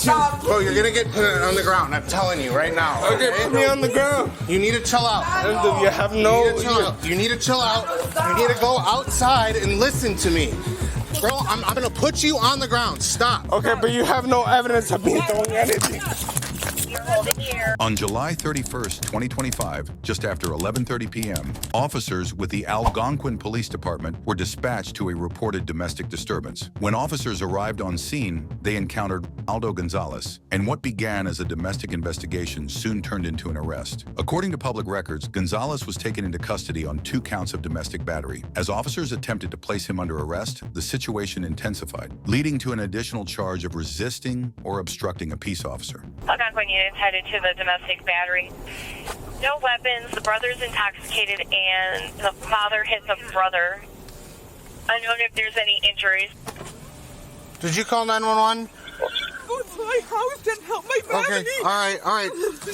you. Bro, you're gonna get put on the ground. I'm telling you right now. Okay, put me on the ground. You need to chill out. You have no. You need to chill out. You need to go outside and listen to me. Bro, I'm gonna put you on the ground. Stop. Okay, but you have no evidence of me throwing anything. On July 31st, 2025, just after 11:30 p.m., officers with the Algonquin Police Department were dispatched to a reported domestic disturbance. When officers arrived on scene, they encountered Ronaldo Gonzales, and what began as a domestic investigation soon turned into an arrest. According to public records, Gonzales was taken into custody on 2 counts of domestic battery. As officers attempted to place him under arrest, the situation intensified, leading to an additional charge of resisting or obstructing a peace officer. Algonquin units headed to the domestic battery. No weapons, the brother's intoxicated, and the father hit the brother. Unknown if there's any injuries. Did you call 911? Go to my house and help my family. Okay, alright.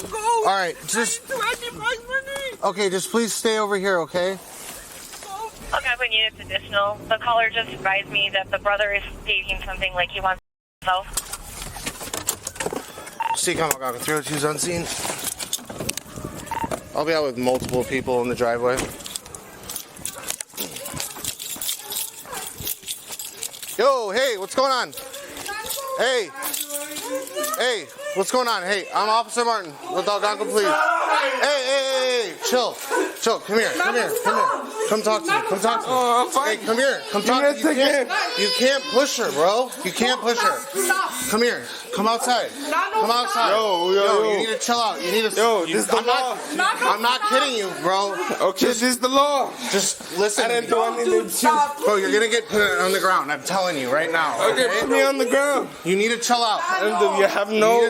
Go. Alright, just... Okay, just please stay over here, okay? Algonquin units additional. The caller just advised me that the brother is stating something like he wants himself. CCOM Algonquin 302's on scene. I'll be out with multiple people in the driveway. Yo, hey, what's going on? Hey, what's going on? Hey, I'm Officer Martin with Algonquin Police. Hey, chill, come here. Come talk to me. Oh, I'm fine. Hey, come here. Come talk to me. You can't push her, bro. You can't push her. Come here. Come outside. Come outside. Yo, you need to chill out. You need to. Yo, this is the law. I'm not kidding you, bro. Okay, this is the law. Just listen. I didn't do anything to you. Bro, you're gonna get put on the ground. I'm telling you right now. Okay, put me on the ground. You need to chill out. You have no.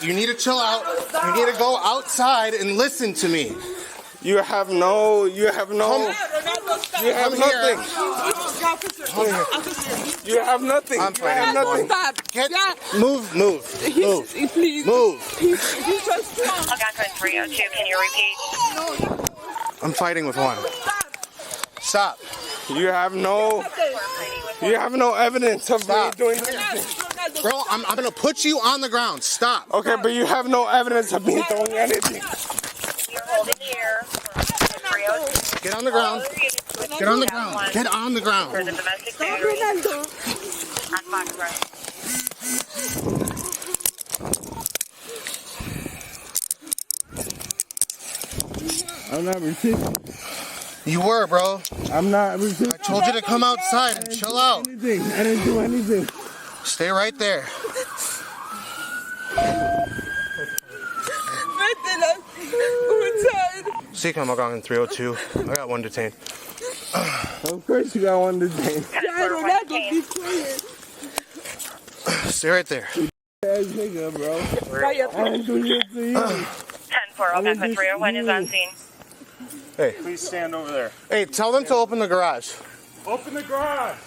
You need to chill out. You need to go outside and listen to me. You have no. You have nothing. You have nothing. I'm fighting. Move. Please. Move. Algonquin 302, can you repeat? I'm fighting with one. Stop. You have no. You have no evidence of me doing anything. Bro, I'm gonna put you on the ground. Stop. Okay, but you have no evidence of me throwing anything. You're holding here. 302. Get on the ground. Get on the ground. Get on the For ground. the domestic battery on Fox Road. I'm not resisting. You were, bro. I'm not resisting. I told you to come outside and chill out. I didn't do anything. Stay right there. CCOM Algonquin 302. I got one detained. Of course you got one detained. Stay right there. Ass nigga, bro. I didn't do shit to you. 10-4, Algonquin 301 is on scene. Hey. Please stand over there. Hey, tell them to open the garage. Open the garage.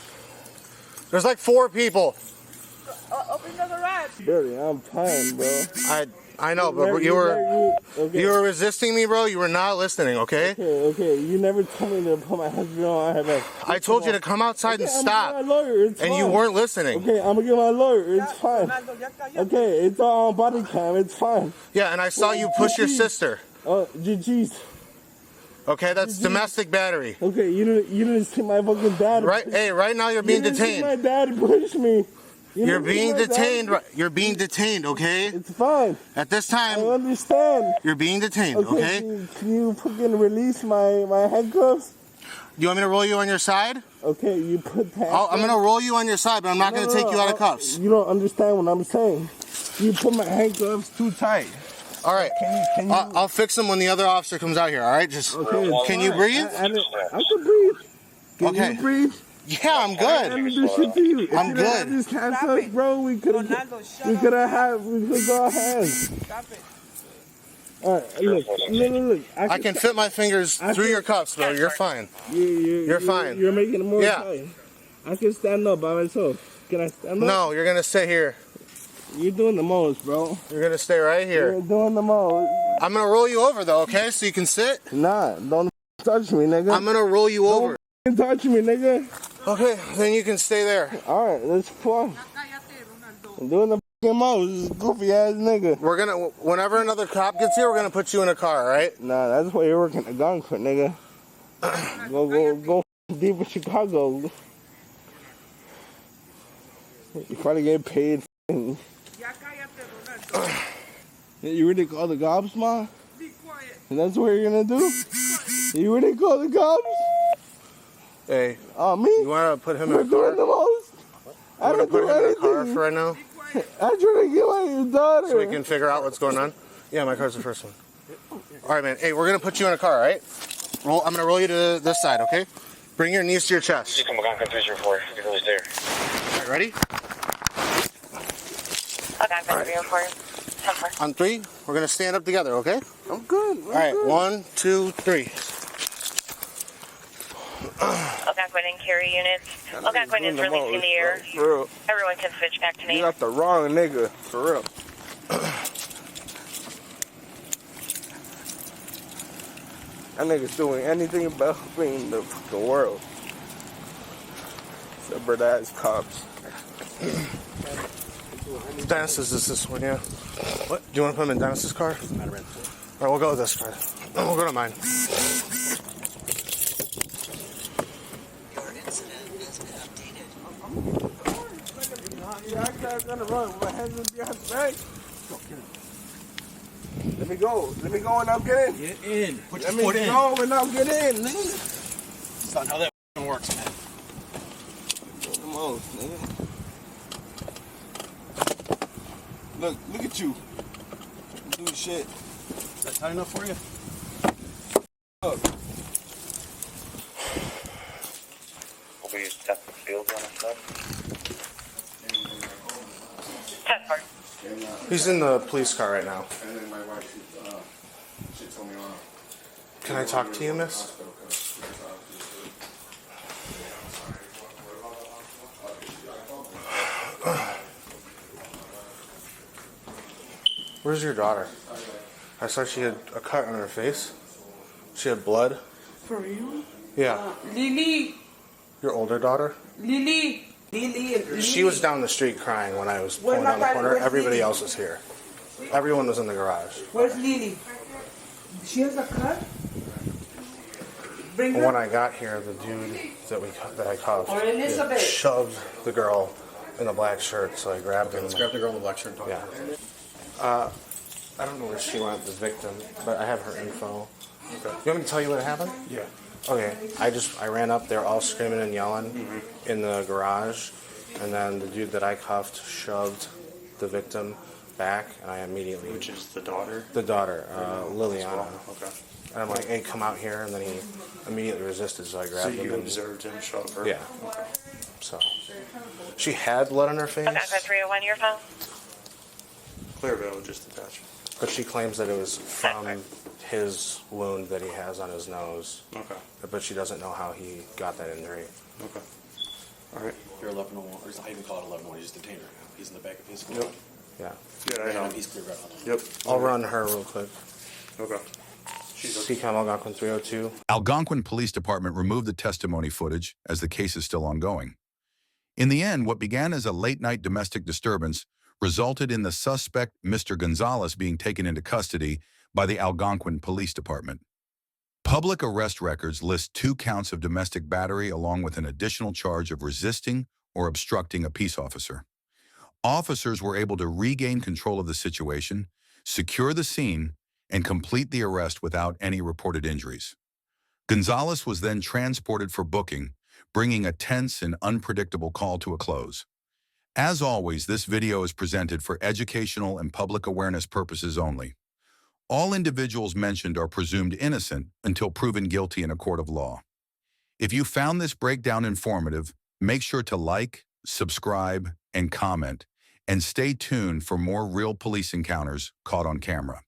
There's like 4 people. Open the garage. Barely, I'm fine, bro. I know, but you were resisting me, bro. You were not listening, okay? Okay. You never told me to put my husband on. I told you to come outside and stop. I'm gonna get my lawyer. It's and fine. you weren't listening. Okay, I'm gonna get my lawyer. It's fine. Okay, it's all on body cam. It's fine. Yeah, and I saw you push your sister. Oh, GG's. Okay, that's domestic battery. Okay, you didn't see my fucking dad. Right, hey, right now you're being detained. My dad pushed me. You're being detained. You're being detained, okay? It's fine. At this time, I understand. You're being detained, okay? Can you fucking release my handcuffs? Do you want me to roll you on your side? Okay, you put that. I'm gonna roll you on your side, but I'm not gonna take you out of cuffs. You don't understand what I'm saying. You put my handcuffs too tight. All right. Can you I'll fix them when the other officer comes out here. All right, just. Okay. Can you breathe? I can breathe. Can you breathe? Yeah, I'm good. Let me do shit to you. I'm good. These handcuffs, bro. We could go ahead. Stop it. All right, look. I can fit my fingers through your cuffs, bro. You're fine. You're fine. You're making it more Yeah. tight. I can stand up by myself. Can I stand up? No, you're gonna stay here. You're doing the most, bro. You're gonna stay right here. You're doing the most. I'm gonna roll you over though, okay? So you can sit. Nah, don't touch me, nigga. I'm gonna roll you over. Don't touch me, nigga. Okay, then you can stay there. All right, let's fly. I'm doing the him out. This goofy ass nigga. We're gonna, whenever another cop gets here, we're gonna put you in a car, all right? Nah, that's why you're working at Algonquin, nigga. Go deep in Chicago. You probably get paid. You really call the cops, ma? Be quiet. And that's what you're gonna do? You really call the cops? Hey, Me? you wanna put him You're in a doing the car? most. I We're gonna don't put do him in a car anything. for right now, I'm trying to get my daughter. so we can figure out what's going on. Yeah, my car's the first one. All right, man. Hey, we're gonna put you in a car, all right? I'm gonna roll you to this side, okay? Bring your knees to your chest. Algonquin 304. You can there. All right, ready? Algonquin 304. On 3, we're gonna stand up together, okay? I'm good. All right, 1, 2, 3. Algonquin and carry units. Algonquin is releasing the air. For real. Everyone can switch back to You me. got the wrong nigga. For real. That nigga's doing anything about being the world. Separate ass cops. Dennis's is this one, yeah. What? Do you want to put him in Dennis's car? All right, we'll go with this car. We'll go to mine. Your incident has been updated. Yeah, I'm gonna run with my hands behind the back. Let me go. Let me go and I'll get in. Get in. Put your Let me foot in. go and I'll get in, nigga. That's not how that works, man. Come on, nigga. Look at you. Do shit. Is that tight enough for you? Look. We'll be testing fields on his side. Test part. He's in the police car right now. And then my wife, she told me off. Can I talk to you, miss? Where's your daughter? I saw she had a cut on her face. She had blood. For real? Yeah. Lily. Your older daughter? Lily. Lily. She was down the street crying when I was pulling down the corner. Everybody else was here. Everyone was in the garage. Where's Lily? She has a cut? Bring But her. when I got here, the dude that I cuffed Or Elizabeth. shoved the girl in the black shirt, so I grabbed him. Let's grab the girl in the black shirt and talk Yeah. to her. I don't know where she went, the victim, but I have her info. Okay. You want me to tell you what happened? Yeah. Okay. I ran up there all screaming and yelling in the garage, and then the dude that I cuffed shoved the victim back, and I immediately... Which is the daughter? The daughter, Liliana. Okay. And I'm like, hey, come out here, and then he immediately resisted, so I So grabbed him. you and- observed him shove her? Yeah. So, she had blood on her face, Algonquin 301, your phone. Clear veil just attached. but she claims that it was from his wound that he has on his nose. Okay. But she doesn't know how he got that injury. Okay. All right. You're 1101, or I even call it 1101, he's detainer. He's in the back of his car. Yep. Yeah. Yeah, I know. He's clear right on. Yep. I'll run her real quick. Okay. She's CCOM Algonquin 302. Algonquin Police Department removed the testimony footage as the case is still ongoing. In the end, what began as a late-night domestic disturbance resulted in the suspect, Mr. Gonzales, being taken into custody by the Algonquin Police Department. Public arrest records list 2 counts of domestic battery along with an additional charge of resisting or obstructing a peace officer. Officers were able to regain control of the situation, secure the scene, and complete the arrest without any reported injuries. Gonzales was then transported for booking, bringing a tense and unpredictable call to a close. As always, this video is presented for educational and public awareness purposes only. All individuals mentioned are presumed innocent until proven guilty in a court of law. If you found this breakdown informative, make sure to like, subscribe, and comment, and stay tuned for more real police encounters caught on camera.